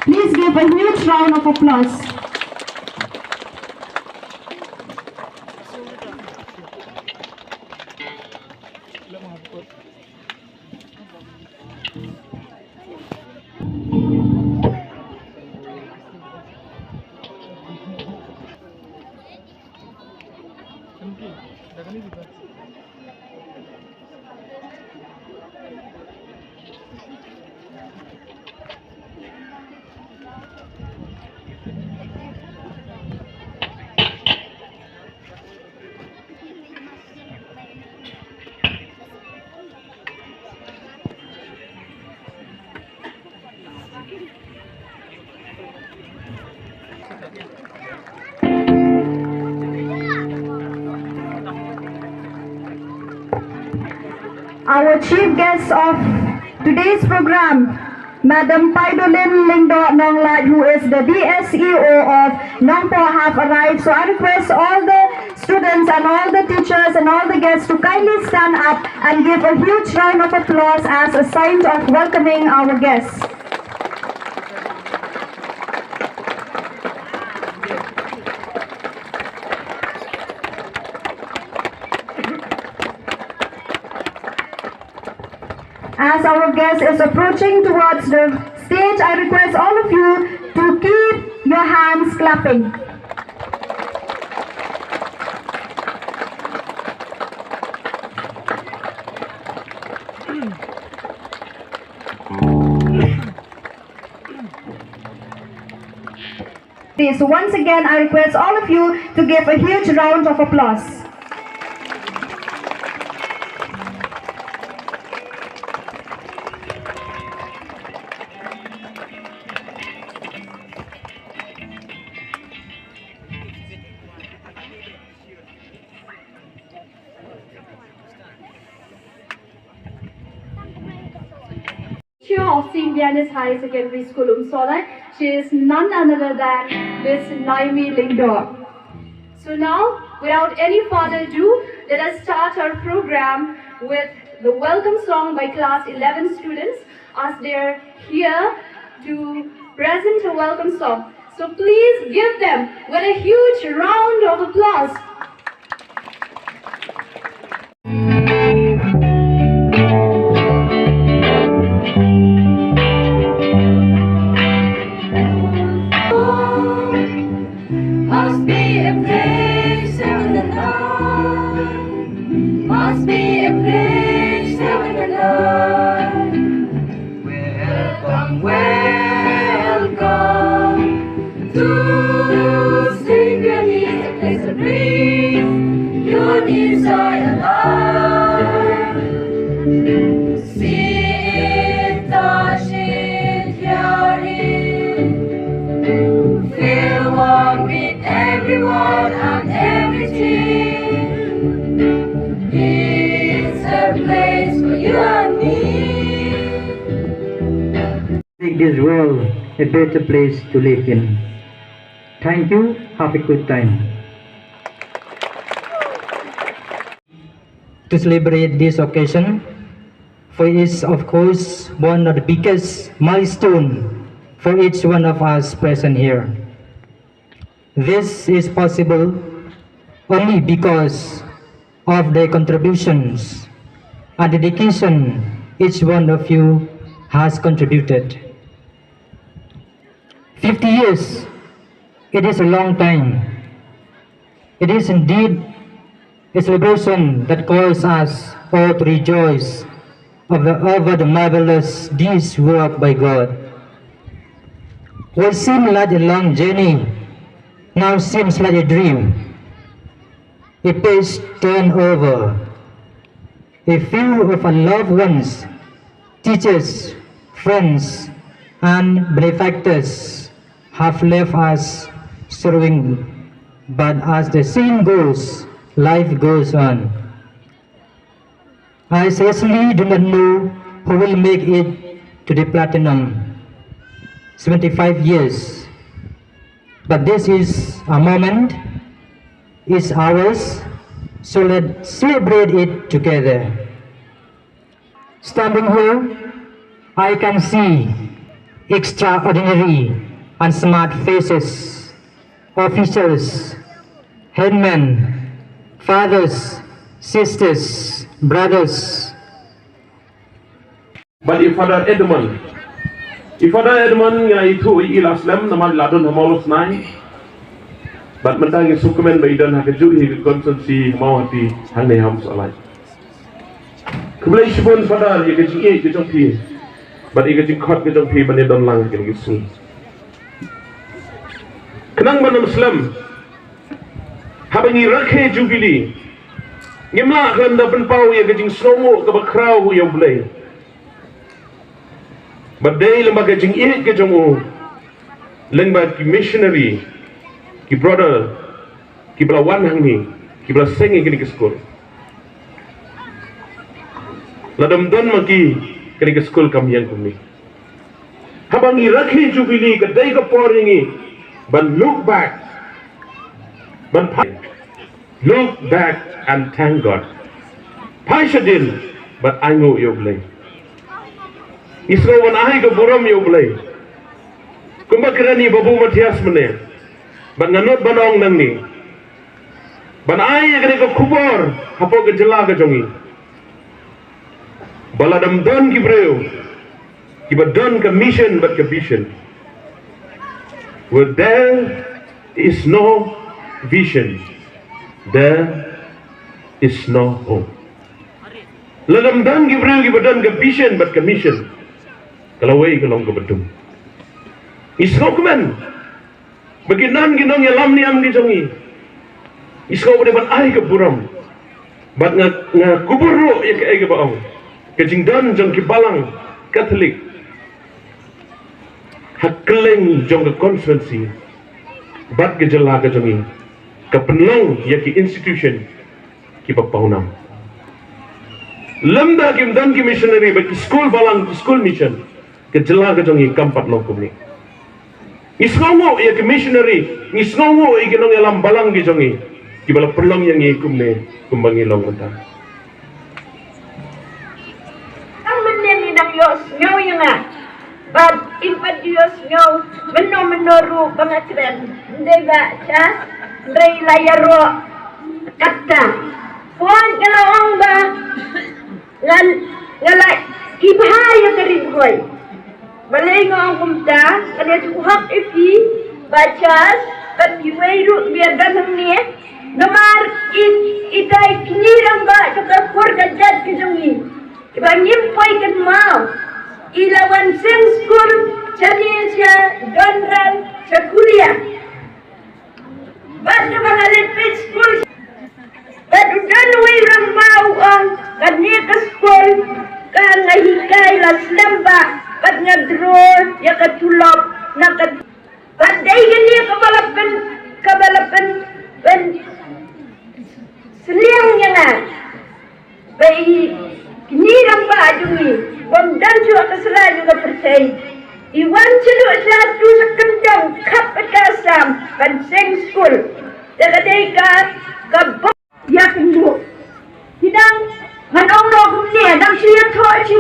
Please give a huge round of applause. Our chief guest of today's program, Madam Paidolin Lingdo Nonglat, who is the DSEO of Nongpo, have arrived. So I request all the students and all the teachers and all the guests to kindly stand up and give a huge round of applause as a sign of welcoming our guests. As our guest is approaching towards the stage, I request all of you to keep your hands clapping. So once again, I request all of you to give a huge round of applause. Of St Vianney Higher Secondary School, Umsohlait. She is none other than Miss Naomi Lingdo. So now, without any further ado, let us start our program with the welcome song by class 11 students, as they are here to present a welcome song. So please give them with a huge round of applause. Must be a place heaven and earth. Must be a place heaven and earth. Welcome, welcome to St Vianney, a place of breathe. Your needs are alive. See it, touch it, hear it. Feel warm with everyone and everything. It's a place for you and me. Make this world a better place to live in. Thank you. Have a good time. To celebrate this occasion, for it is of course one of the biggest milestones for each one of us present here. This is possible only because of the contributions and dedication each one of you has contributed. 50 years, it is a long time. It is indeed a celebration that calls us all to rejoice over the marvelous deeds worked by God. What seemed like a long journey now seems like a dream. A page turned over. A few of our loved ones, teachers, friends, and benefactors have left us sorrowing. But as the saying goes, life goes on. I seriously do not know who will make it to the platinum. 75 years. But this is a moment, it's ours, so let's celebrate it together. Standing here, I can see extraordinary and smart faces, officers, headmen, fathers, sisters, brothers. But if Father Edmund nga itu ilaslam naman ladon hamalos nai, but mentang sukumen baidan hakaju hi konsensi mau hati hanai Umsohlait. Kemudian sebelum Father ia kejing kejong pi, but ia kejing kot kejong pi bani don lang kejing isu. Kenang mana Muslim, habangi rakhe Jubilee, ngimla kan da penpau ia kejing somo ke bakrau yang boleh. Badai lembaga kejing kejong lembaga ki missionary, ki brother, ki belawan hang ni, ki belah sengi kini ke skul. Ladam don maki kini ke skul kami yang kami. Habangi rakhe Jubilee kedai ke poringi, ban look back, look back and thank God. Paishadil, but I know you blame. Isro wan ai ke buram you blame. Kumba kerani babu Matias mene, but nganot banong nang ni. Ban ai kene ke kubor, hapo ke jela ke jongi. Baladam don ki breu, ki badon ke mission but ke vision. Where there is no vision, there is no hope. Ladam dan ki breu ki badon ke vision but ke mission. Kalau wei kelong ke bedung. Isro kemen. Beginan ginong yalam ni am di jongi. Isro pada ban ai ke buram. Bat nga kubur ro ya ke ai ke baong. Kejing dan jong ki balang Katolik. Hakeleng jong ke konferensi. Bat ke jela ke jongi. Ke penlong ya ki institution ki papaunam. Lemda kim dan ki missionary bagi skul balang skul mission. Kejela ke jongi kampat lokum ni. Ngisngongo ya ke missionary, ngisngongo ya ke nong yalam balang ke jongi. Kibala perlong yang ikum ne kumbangi long mentah. Ang menem ni nak yos ngau yang ah. But impat yos ngau menoru pengatren. Ndai baca, ndai layaro kata. Puan kalau ba ngalai ibhaya keriboy. Balai ngau kumta, kada tuhak ifi bacas tapi weiru biar dan ni nomor itai kinirang ba tukar kurga jad kejongi. Iba nyimpai kan mau ilawan sen skul chania donral chakulia. Batu bangalit pe skul. Batu dan weirang mau kan ni ke skul kan ngahikai las lamba. Pat ngadro ya katulop nakat pandai gani kabalapan ben seliang yana bai ni ramba ajungi bom dan ju akasra juga percaya iwan celu satu sekendang kap kasam ban seng skul dadai ka ya kendu hidang manong no kumne dam siya tho chi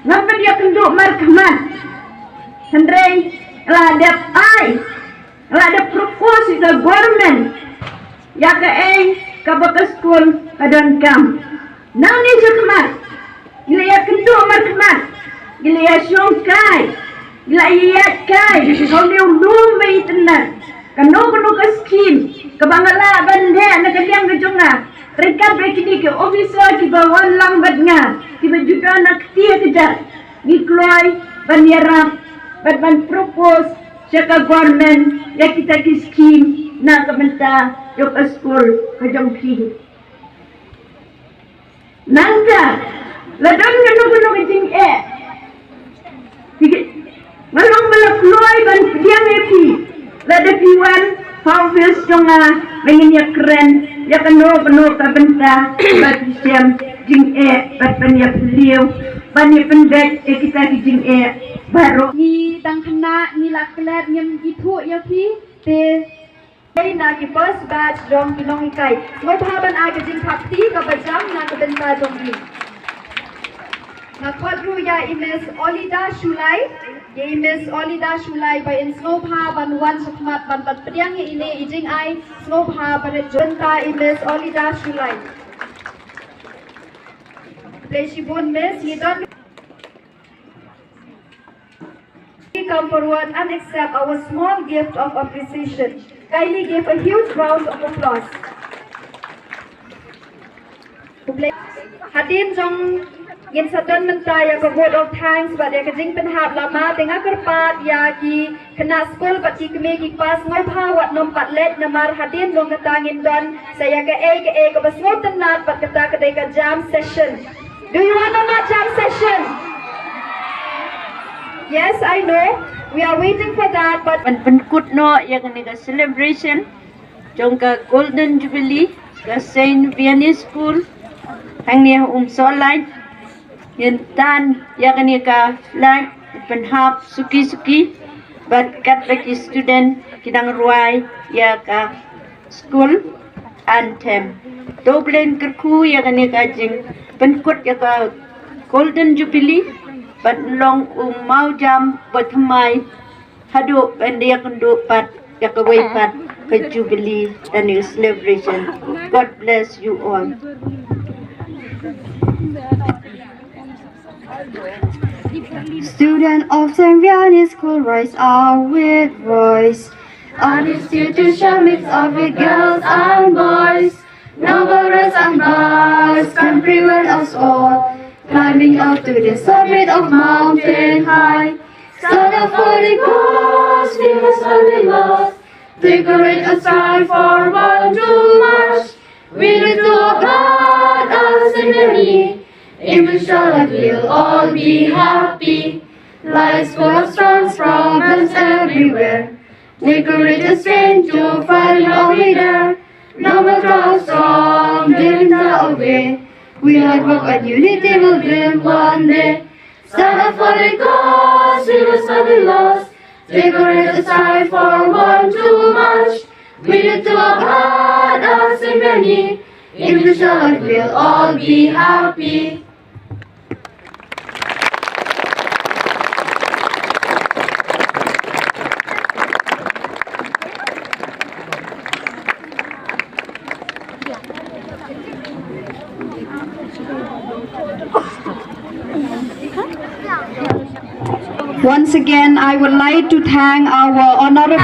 Nampak dia kenduk markaman. Hendrai ladap ai, ladap proposi ke government. Ya ke ke bakas skul kadon kam. Nang ni jekmat. Gila ya kenduk markaman. Gila ya syongkai. Gila ya kai. Kau ni ulum bayi tenar. Kanu ke skim. Kebangala bandhe nak liang ke jonga. Rekat begini ke officer ki bawan lambat nga. Tiba juga nak tia kejar. Gikloi banierap ban propose saka government ya kita ki skim na kamenta yo ka school kajong pi. Nangka ladon ngano kajing Sige ngalong malakloi ban diang epi. Lada piwan harvest jonga mengin ya keren ya kano ka benta bat siam jing bat ya beliau bani pendek kita kijing baru ni tang kena ni laklet nyem itu ya ki te na ki first batch dong kinong ikai mo thaban ai kijing khapti ka bajam na ka benta dong ni Nakwadruya Imes Olida Shulai, Imes Olida Shulai by in Snowpa Ban One Sukmat Ban Ban Priang Ine Ijing I, Snowpa Ban Junta Imes Olida Shulai. Pleshibun Miss, you don't come forward and accept our small gift of appreciation. Kindly give a huge round of applause. Hadin Jong Yin Satan Mentaya a word of thanks, but they can jing penhab lama tengah kerpat yaki kena skul but kiki pas ngopha wat nom pat let namar hadin dong katangin don saya ke basngot tenat pat kata kedai ka jam session. Do you want a jam session? Yes, I know. We are waiting for that, but Pynkut no yang ni ka celebration jong ka Golden Jubilee ka St Vianney School hang ni Umsohlait yan tan yang ni ka flag penhap suki but kat lagi student kidang ruai ya ka school anthem doblen kerku yang ni ka jing Pynkut ya ka Golden Jubilee but long mau jam bertemai hadu pendia kendu pat ya ka way pat ka Jubilee dan your celebration. God bless you all. Student of St Vianney School, rise up with voice. An institution mix of girls and boys. Noble race and bars can prevent us all. Climbing up to the summit of mountain high. Son of Holy Ghost, we must not be lost. Decorate a strive for one to march. We need to God us in the knee. In Umsohlait we'll all be happy. Life's full of storms, problems everywhere. Decorate a strength to fight our leader. Noble crowd strong, dreams are away. We hard work and unity will dream one day. Son of Holy Ghost, we must not be lost. Decorate a side for one to march. We need to God us in many. In Umsohlait we'll all be happy. once again, I would like to thank our honorable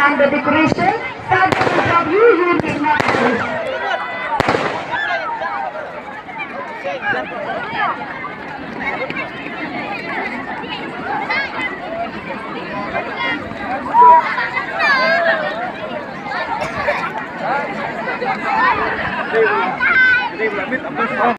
and the decoration. Start the you did not do.